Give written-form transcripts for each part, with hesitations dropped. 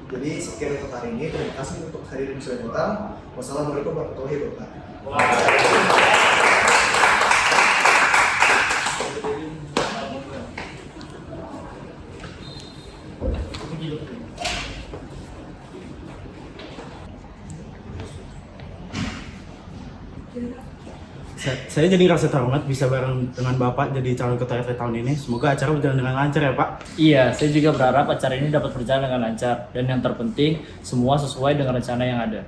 Jadi sekian untuk hari ini. Terima kasih untuk hadirin yang sudah datang. Wassalamualaikum warahmatullahi wabarakatuh. Saya jadi ngerasa terhormat bisa bareng dengan Bapak jadi calon ketua RT tahun ini. Semoga acara berjalan dengan lancar ya Pak. Iya, saya juga berharap acara ini dapat berjalan dengan lancar. Dan yang terpenting, semua sesuai dengan rencana yang ada.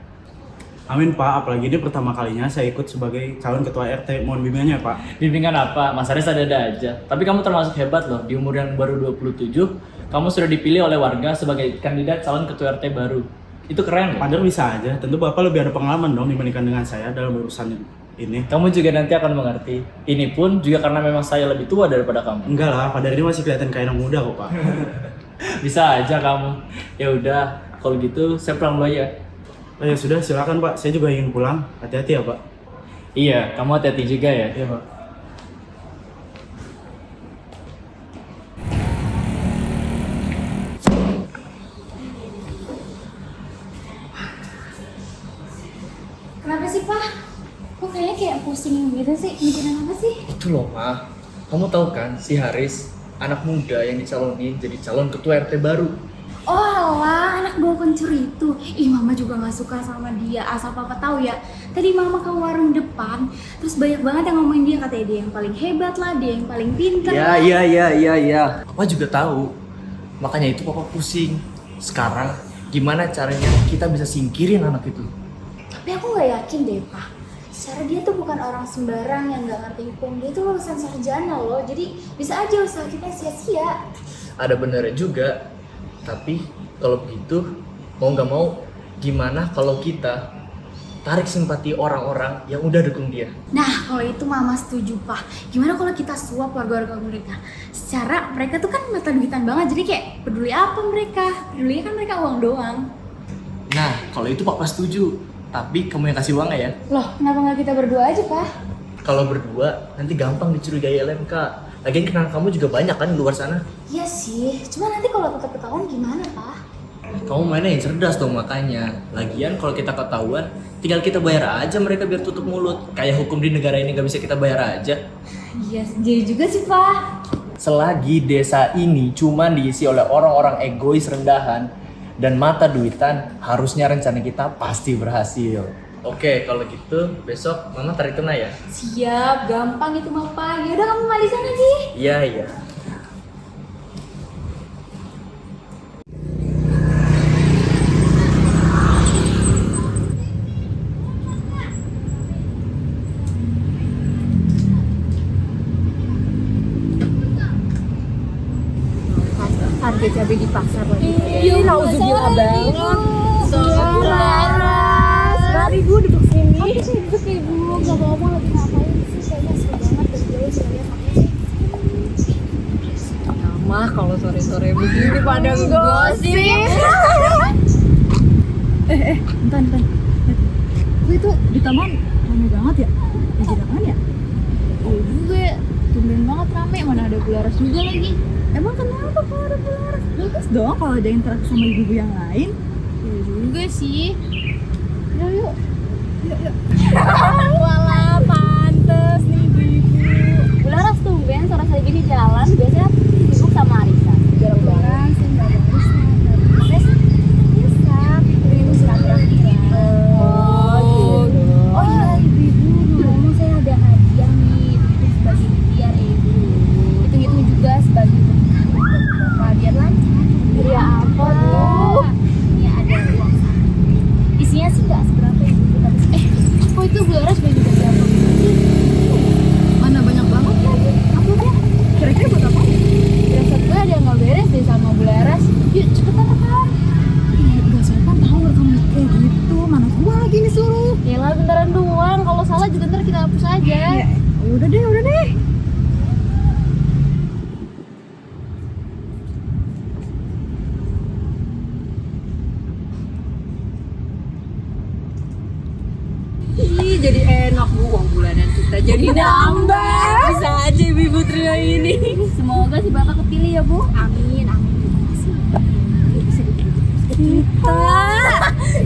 Amin Pak, apalagi ini pertama kalinya saya ikut sebagai calon ketua RT. Mohon bimbingannya Pak. Bimbingan apa? Mas Aris ada-ada aja. Tapi kamu termasuk hebat loh. Di umur yang baru 27, kamu sudah dipilih oleh warga sebagai kandidat calon ketua RT baru. Itu keren loh. Padahal bisa aja, tentu Bapak lebih ada pengalaman dong dibandingkan dengan saya dalam urusan ini. Kamu juga nanti akan mengerti. Ini pun juga karena memang saya lebih tua daripada kamu. Enggak lah, Pak Dari ini masih kelihatan kayak anak muda kok Pak. Bisa aja kamu. Ya udah, kalau gitu saya pulang dulu aja. Oh ya sudah, silakan Pak. Saya juga ingin pulang. Hati-hati ya Pak. Iya, kamu hati-hati juga ya. Iya Pak. Kenapa sih, Pak? Kok kayaknya kayak pusing gitu sih? Mikirin apa sih? Itu loh, Ma. Kamu tahu kan si Haris, anak muda yang dicalonin jadi calon ketua RT baru. Oh alah, anak bawa pencuri itu. Ih, Mama juga gak suka sama dia. Asal Papa tahu ya, tadi Mama ke warung depan, terus banyak banget yang ngomongin dia, katanya dia yang paling hebat lah, dia yang paling pintar lah. Iya. Papa juga tahu. Makanya itu Papa pusing. Sekarang gimana caranya kita bisa singkirin anak itu? Tapi aku gak yakin deh, Pak. Secara dia tuh bukan orang sembarang yang gak ngerti hukum. Dia tuh lulusan sarjana loh, jadi bisa aja usaha kita sia-sia. Ada benernya juga. Tapi kalau begitu, mau nggak mau, gimana kalau kita tarik simpati orang-orang yang udah dukung dia? Nah, kalau itu Mama setuju, Pak. Gimana kalau kita suap warga-warga mereka? Secara mereka tuh kan mata-duitan banget, jadi kayak peduli apa mereka? Peduli kan mereka uang doang. Nah, kalau itu Papa setuju. Tapi kamu yang kasih uangnya ya. Loh, kenapa nggak kita berdua aja, Pak? Kalau berdua, nanti gampang dicurigai LMK. Lagian kenal kamu juga banyak kan di luar sana. Iya sih, cuma nanti kalau tetap ketahuan gimana, Pak? Kamu mainnya yang cerdas dong makanya. Lagian kalau kita ketahuan, tinggal kita bayar aja mereka biar tutup mulut. Kayak hukum di negara ini gak bisa kita bayar aja. Iya, jadi juga sih, Pak. Selagi desa ini cuma diisi oleh orang-orang egois rendahan dan mata duitan, harusnya rencana kita pasti berhasil. Oke, kalau gitu besok Mama tarik tunai ya? Siap, gampang itu mah, Pak. Yaudah kamu mandi sana sih. Iya. Harga cabai di pasar lagi. Iya, nauzubillah banget. Laras. Mari Bu duduk sini. Oke, sih, duduk Ibu. Gak apa-apa lagi ngapain sih? Kayaknya seru banget dari jauh sih lihat Mah kalau sore-sore begini pada gosip. Bentar. Gue itu di taman rame banget ya? Lagi apaan ya? Iya juga, tumben banget rame. Mana ada Bularas juga lagi. Emang kenapa kalau ada pelaras? Bagus dong kalau ada interaksi sama ibu-ibu yang lain. Iya juga sih. Yuk. Walah, pantes nih ibu-ibu. Bularas tumben sore-sore gini jalan. Biasanya sibuk sama Arisan. Jarang banget sih, nggak ada arisan. Bisa, ini silaturahmi. Oh iya ibu-ibu, ngomong saya ada hadiah nih. Itu sebagai hadiah ya ibu. Hitung-hitung juga sebagai hadiah lancar. Hadiah apa tuh? Ini ada uang saku. Isinya sih nggak seberapa ibu, tapi kok itu Bularas banyak berapa? Mana banyak banget lagi. Apa dia? Kira-kira buat apa? Berasa gue ada yang nggak beres deh sama Bularas. Yuk cepetan kan. Gak sopan tahu kamu kayak gitu. Mana gua lagi nih suruh. Yalah bentaran doang. Kalau salah juga ntar kita hapus aja. Udah deh. Ih, jadi enak Bu, uang bulanan kita jadi nambah. Bisa aja Ibu Trio ini. Semoga si Bapak kepilih ya Bu. Amin. Terima kasih. Bisa duduk. kita.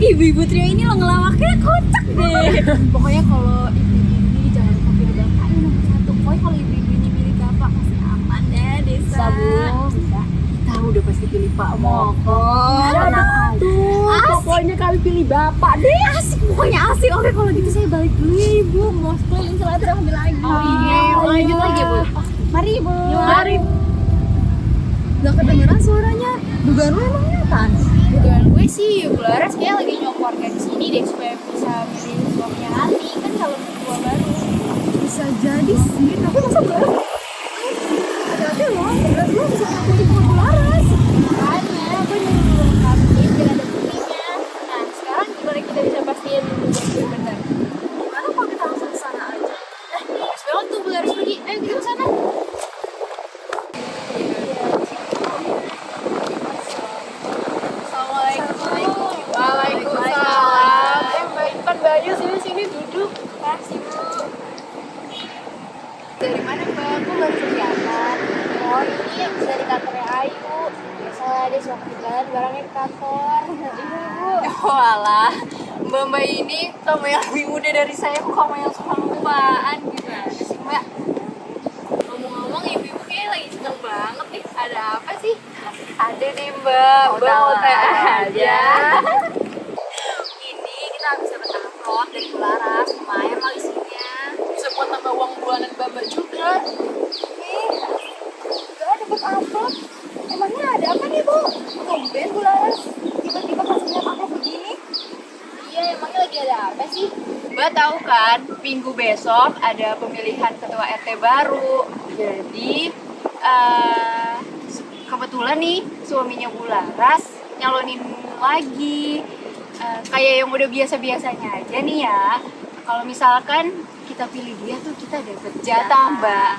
Ibu-ibu trio ini lo ngelawaknya kocak deh. Pokoknya kalau ibu-ibu ini jangan lupa pilih bapak ini nomor satu. Pokoknya kalau ibu-ibu ini pilih bapak pasti aman deh desa. Sabung. Kita udah pasti pilih Pak Moko. Ada tuh. Pokoknya kami pilih Bapak deh. Asik, pokoknya asik. Oke kalau gitu saya balik dulu ya ibu. Mau keliling silaturahmi lagi. Oh iya, lanjut lagi ya, Bu. Mari ibu. Mari. Gak kedengeran suaranya. Dugaan lu emangnya apaan? Dugaan gue sih Bularas kayak lagi nyokor kayak di sini deh supaya bisa milih suaminya nanti kan kalau tua baru. Bisa jadi sih, tapi masa Bularas? Hati-hati loh, Bularas lu bisa ngakuin sama Bularas. Makanya gue nyuruh lengkapin biar ada buktinya. Nah sekarang gimana kita bisa pastiin gue benar? Gimana kalau kita langsung ke sana aja? Sekarang tuh Bularas pergi, ayo kita ke sana. Waalaikumsalam. Mbak Intan, Mbak Ayu sini duduk. Makasih Bu. Dari mana Mbak? Aku baru kelihatan. Oh ini yang bisa dari kantornya Ayu. Biasa dia suka ketinggalan barangnya di kantor. Iya Bu. Walah, Mbak ini kamu yang lebih muda dari saya, kok kamu yang suka lupaan gimana sih Mbak? Ngomong-ngomong ibu-ibu kayak lagi seneng banget nih. Ada apa sih? Ada nih Mbak, Mbak mau tanya aja. Ini kita bisa dapat amplop dari Bularas, lumayan lah isinya. Bisa buat tambah uang bulanan Mbak juga. Enggak dapat amplop. Emangnya ada apa nih Bu? Tumben Bularas tiba-tiba kasih lihat amplop begini. Iya emangnya lagi ada apa sih? Mbak tahu kan, minggu besok ada pemilihan ketua RT baru. Jadi kebetulan nih suaminya Bularas nyalonin lagi. Kayak yang udah biasa-biasanya aja nih ya. Kalau misalkan kita pilih dia tuh kita dapet jatah Mbak.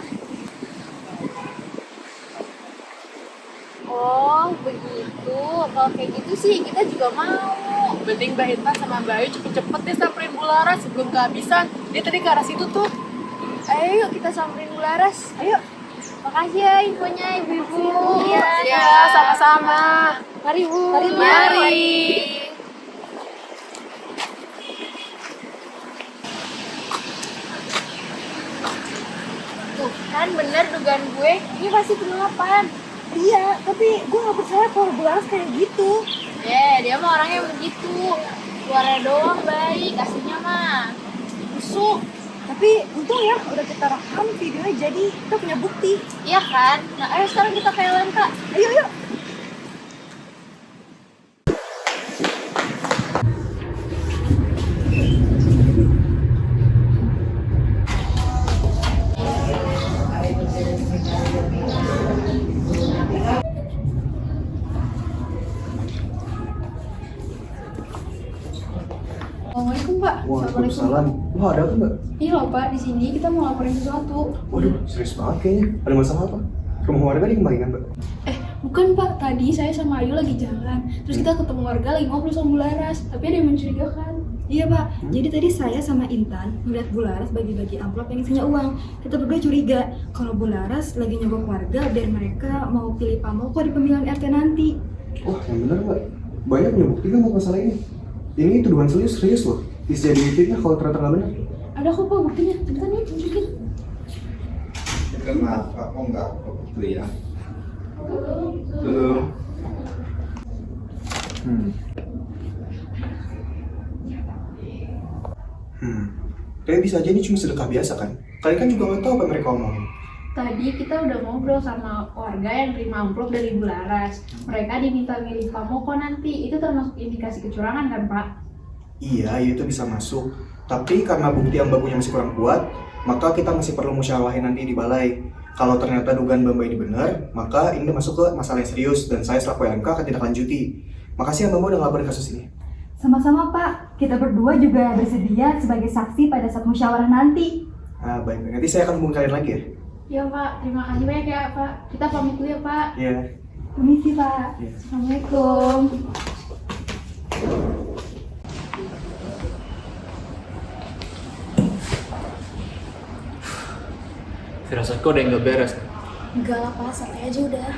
Oh begitu. Kalau kayak gitu sih kita juga mau. Penting Mbak Intan sama Mbak Ayu cepet-cepet deh samperin Bularas sebelum kehabisan. Dia tadi ke arah situ tuh. Ayo yuk kita samperin Bularas. Ayo. Makasih ya infonya ibu-ibu. Iya, sama-sama. Mari Bu. Mari. Tuh kan bener dugaan gue. Ini pasti pengelapan. Iya, tapi gue gak percaya kalau Bularas kayak gitu. Dia mah orangnya begitu. Luarnya doang baik, aslinya mah busuk. Tapi untung ya udah kita rekam videonya jadi kita punya bukti. Iya kan? Nah ayo sekarang kita ke LMK. Ayo yuk. Assalamualaikum Pak. Waalaikumsalam. Wah, ada apa Mbak? Iya loh Pak, di sini kita mau laporin sesuatu. Waduh, serius banget kayaknya. Ada masalah apa? Rumah warga dikembalikan Mbak? Bukan Pak, tadi saya sama Ayu lagi jalan. Terus kita ketemu warga lagi ngobrol sama Bularas. Tapi ada yang mencurigakan. Iya Pak, jadi tadi saya sama Intan melihat Bularas bagi-bagi amplop yang isinya uang. Kita berdua curiga kalau Bularas lagi nyogok warga biar mereka mau pilih Pak Moko di pemilihan RT nanti. Oh, yang benar Mbak. Banyak punya bukti kan buat masalah ini. Ini tuduhan serius loh. Bisa jadi fitnah kalau ternyata nggak benar. Ada kok Pak buktinya. Cepetan nih, tunjukin. Kenapa kok nggak begitu ya? Belum. Kayak bisa aja ini cuma sedekah biasa kan? Kalian kan juga nggak tahu apa mereka omongin. Tadi kita udah ngobrol sama warga yang terima amplop dari Bularas. Mereka diminta milih Pak Moko nanti. Itu termasuk indikasi kecurangan kan Pak? Iya, itu bisa masuk. Tapi karena bukti yang Mbak punya masih kurang kuat, maka kita masih perlu musyawarahin nanti di balai. Kalau ternyata dugaan Mbak ini benar, maka ini masuk ke masalah yang serius dan saya selaku LMK akan tindak lanjuti. Makasih ya Mbak udah ngelaporin kasus ini. Sama-sama Pak, kita berdua juga bersedia sebagai saksi pada saat musyawarah nanti. Nah, baik. Nanti saya akan hubungi kalian lagi ya. Ya Pak, terima kasih banyak ya Pak. Kita pamit dulu ya Pak. Iya. Permisi Pak. Iya. Assalamualaikum. Firasatku ada yang nggak beres. Enggak lah Pak, santai aja udah.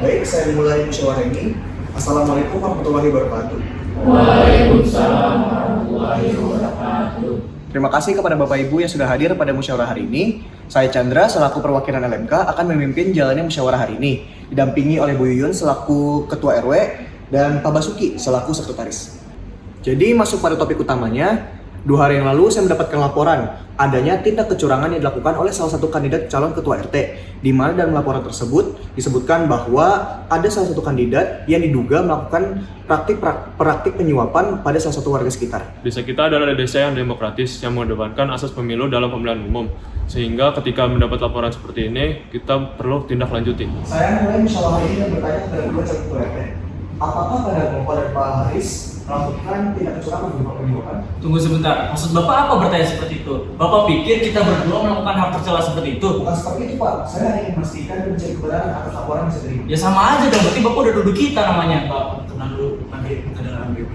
Baik, saya mulai musyawarah ini. Assalamualaikum warahmatullahi wabarakatuh. Waalaikumsalam warahmatullahi wabarakatuh. Terima kasih kepada Bapak Ibu yang sudah hadir pada musyawarah hari ini. Saya Chandra selaku perwakilan LMK akan memimpin jalannya musyawarah hari ini, didampingi oleh Bu Yuyun selaku Ketua RW dan Pak Basuki selaku Sekretaris. Jadi masuk pada topik utamanya, 2 hari yang lalu saya mendapatkan laporan adanya tindak kecurangan yang dilakukan oleh salah satu kandidat calon ketua RT, di mana dalam laporan tersebut disebutkan bahwa ada salah satu kandidat yang diduga melakukan praktik penyuapan pada salah satu warga sekitar. Desa kita adalah desa yang demokratis yang mengedepankan asas pemilu dalam pemilihan umum. Sehingga ketika mendapat laporan seperti ini, kita perlu tindak lanjuti. Saya mulai musyawarah ini dan bertanya kepada kedua calon ketua RT, apakah pada Bapak dan Pak Haris melakukan tindak kecurangan berupa penyuapan? Tunggu sebentar, maksud Bapak apa bertanya seperti itu? Bapak pikir kita berdua melakukan hal tercela seperti itu? Bukan seperti itu Pak, saya hanya ingin memastikan dan mencari kebenaran atas laporan yang saya terima. Ya sama aja dong, berarti Bapak udah duduk kita namanya. Pak, tenang dulu, nanti kita dengarkan dulu.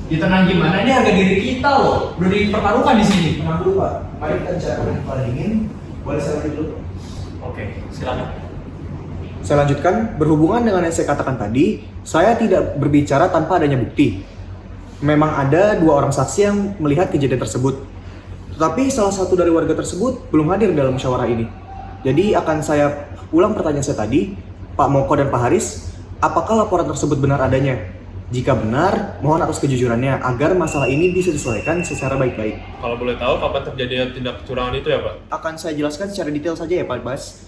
Ya tenang gimana, ini harga diri kita loh, udah dipertaruhkan di sini. Tenang dulu Pak, mari kita bicarakan dengan kepala dingin. Boleh saya lanjut dulu? Oke, silakan. Saya lanjutkan, berhubungan dengan yang saya katakan tadi, saya tidak berbicara tanpa adanya bukti. Memang ada 2 orang saksi yang melihat kejadian tersebut. Tetapi salah satu dari warga tersebut belum hadir dalam musyawarah ini. Jadi akan saya ulang pertanyaan saya tadi, Pak Moko dan Pak Haris, apakah laporan tersebut benar adanya? Jika benar, mohon atas kejujurannya agar masalah ini bisa diselesaikan secara baik-baik. Kalau boleh tahu kapan terjadi tindak kecurangan itu ya Pak? Akan saya jelaskan secara detail saja ya Pak Bas.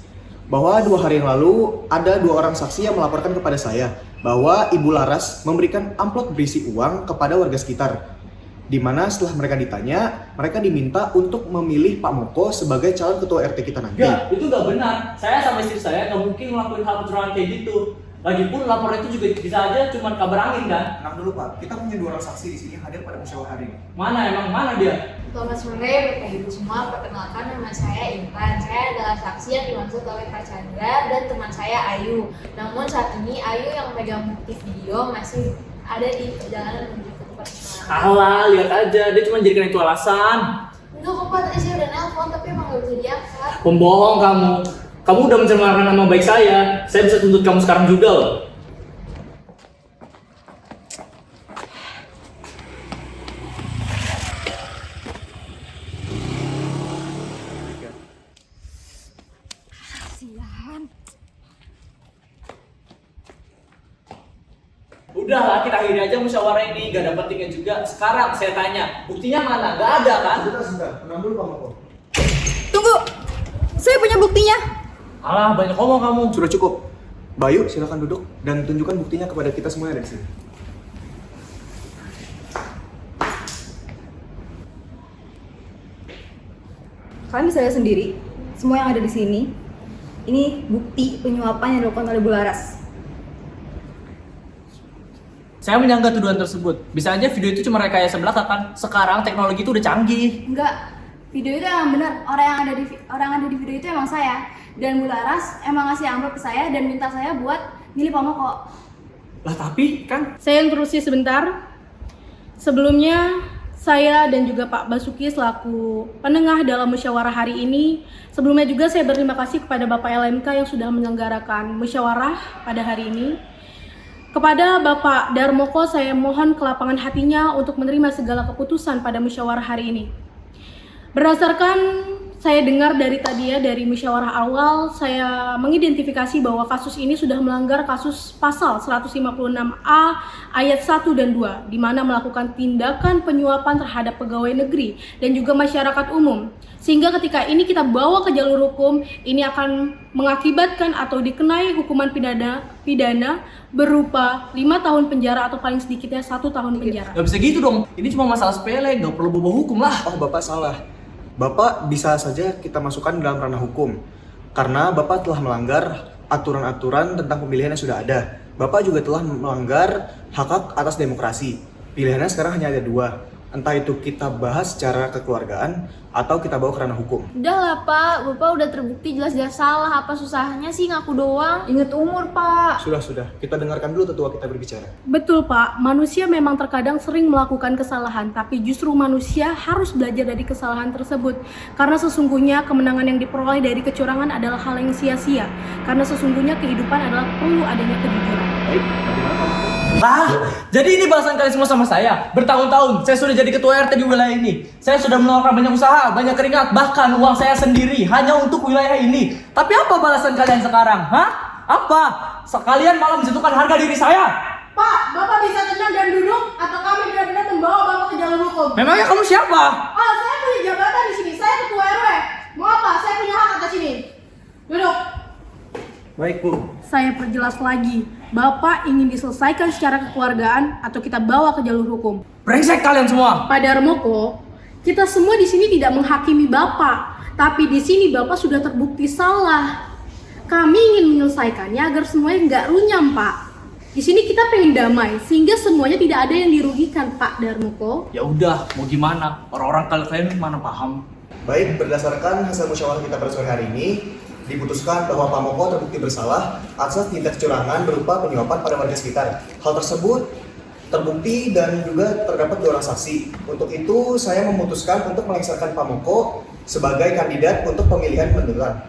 Bahwa 2 hari yang lalu ada 2 orang saksi yang melaporkan kepada saya bahwa Ibu Laras memberikan amplop berisi uang kepada warga sekitar. Di mana setelah mereka ditanya, mereka diminta untuk memilih Pak Moko sebagai calon ketua RT kita nanti. Enggak, itu nggak benar. Saya sama istri saya nggak mungkin ngelakuin hal kecurangan kayak gitu. Lagipun laporan itu juga bisa aja cuma kabar angin kan? Tenang dulu Pak, kita punya 2 orang saksi di sini hadir pada musyawarah hari ini. Mana dia? Selamat sore Bapak Ibu semua, perkenalkan nama saya Intan. Saya adalah saksi yang dimaksud oleh Kak Chandra dan teman saya Ayu. Namun saat ini Ayu yang memegang bukti video masih ada di perjalanan menuju ke tempat kenalan. Alah, lihat aja, dia cuma jadikan itu alasan. Enggak kok Pak, tadi saya udah nelpon tapi emang gak bisa diangkat. Pembohong kamu. Kamu udah mencemarkan nama baik saya. Saya bisa tuntut kamu sekarang juga loh. Udahlah, kita akhiri aja musyawarah ini. Gak ada pentingnya juga. Sekarang saya tanya, buktinya mana? Gak ada kan? Sebentar, tenang dulu Pak Moko. Tunggu, saya punya buktinya. Alah, banyak ngomong kamu. Sudah cukup. Bayu, silakan duduk dan tunjukkan buktinya kepada kita semua yang ada di sini. Kalian bisa lihat sendiri, semua yang ada di sini. Ini bukti penyuapan yang dilakukan oleh Bu Laras. Saya menyanggah tuduhan tersebut. Bisa aja video itu cuma rekayasa belaka kan? Sekarang teknologi itu udah canggih. Enggak, video itu emang benar. Orang yang ada di video itu emang saya. Dan Bu Laras emang ngasih amplop ke saya dan minta saya buat milih Pak Moko. Lah tapi kan Saya interupsi sebentar. Sebelumnya, saya dan juga Pak Basuki selaku penengah dalam musyawarah hari ini. Sebelumnya juga saya berterima kasih kepada Bapak LMK yang sudah menyelenggarakan musyawarah pada hari ini. Kepada Bapak Darmoko, saya mohon kelapangan hatinya untuk menerima segala keputusan pada musyawarah hari ini. Berdasarkan saya dengar dari tadi ya, dari musyawarah awal, saya mengidentifikasi bahwa kasus ini sudah melanggar kasus pasal 156A ayat 1 dan 2, di mana melakukan tindakan penyuapan terhadap pegawai negeri dan juga masyarakat umum. Sehingga ketika ini kita bawa ke jalur hukum, ini akan mengakibatkan atau dikenai hukuman pidana berupa 5 tahun penjara atau paling sedikitnya 1 tahun penjara. gak bisa gitu dong. Ini cuma masalah sepele, gak perlu bawa hukum lah. Oh, Bapak salah. Bapak bisa saja kita masukkan dalam ranah hukum. Karena Bapak telah melanggar aturan-aturan tentang pemilihan yang sudah ada. Bapak juga telah melanggar hak atas demokrasi. Pilihannya sekarang hanya ada 2. Entah itu kita bahas secara kekeluargaan atau kita bawa ke ranah hukum. Udah lah Pak, Bapak udah terbukti jelas-jelas salah. Apa susahnya sih ngaku doang? Ingat umur, Pak. Sudah, kita dengarkan dulu tetua kita berbicara. Betul Pak, manusia memang terkadang sering melakukan kesalahan, tapi justru manusia harus belajar dari kesalahan tersebut. Karena sesungguhnya kemenangan yang diperoleh dari kecurangan adalah hal yang sia-sia. Karena sesungguhnya kehidupan adalah perlu adanya kejujuran. Baik, bagaimana? Jadi ini bahasan kalian semua sama saya. Bertahun-tahun saya sudah jadi ketua RT di wilayah ini. Saya sudah mengeluarkan banyak usaha, banyak keringat, bahkan uang saya sendiri hanya untuk wilayah ini. Tapi apa balasan kalian sekarang? Hah? Apa? Sekalian malah menjatuhkan harga diri saya. Pak, Bapak bisa tenang dan duduk atau kami benar-benar membawa Bapak ke jalur hukum. Memangnya kamu siapa? Saya punya jabatan di sini. Saya ketua RW. Mau apa? Saya punya hak atas ini. Duduk. Baik, Bu. Saya perjelas lagi. Bapak ingin diselesaikan secara kekeluargaan atau kita bawa ke jalur hukum. Brengsek kalian semua. Pak Darmoko, kita semua di sini tidak menghakimi Bapak, tapi di sini Bapak sudah terbukti salah. Kami ingin menyelesaikannya agar semuanya nggak runyam, Pak. Di sini kita pengen damai, sehingga semuanya tidak ada yang dirugikan, Pak Darmoko. Ya udah, mau gimana? Orang-orang kalian mana paham? Baik, berdasarkan hasil musyawarah kita pada sore hari ini, diputuskan bahwa Pak Moko terbukti bersalah atas tindak kecurangan berupa penyuapan pada warga sekitar. Hal tersebut terbukti dan juga terdapat 2 orang saksi. Untuk itu, saya memutuskan untuk melengsarkan Pak Moko sebagai kandidat untuk pemilihan beneran.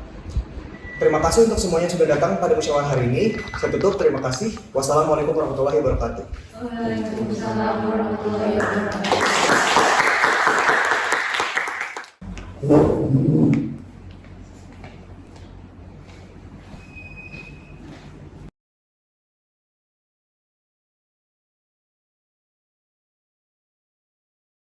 Terima kasih untuk semuanya yang sudah datang pada musyawarah hari ini. Saya tutup, terima kasih. Wassalamualaikum warahmatullahi wabarakatuh. Waalaikumsalam warahmatullahi wabarakatuh.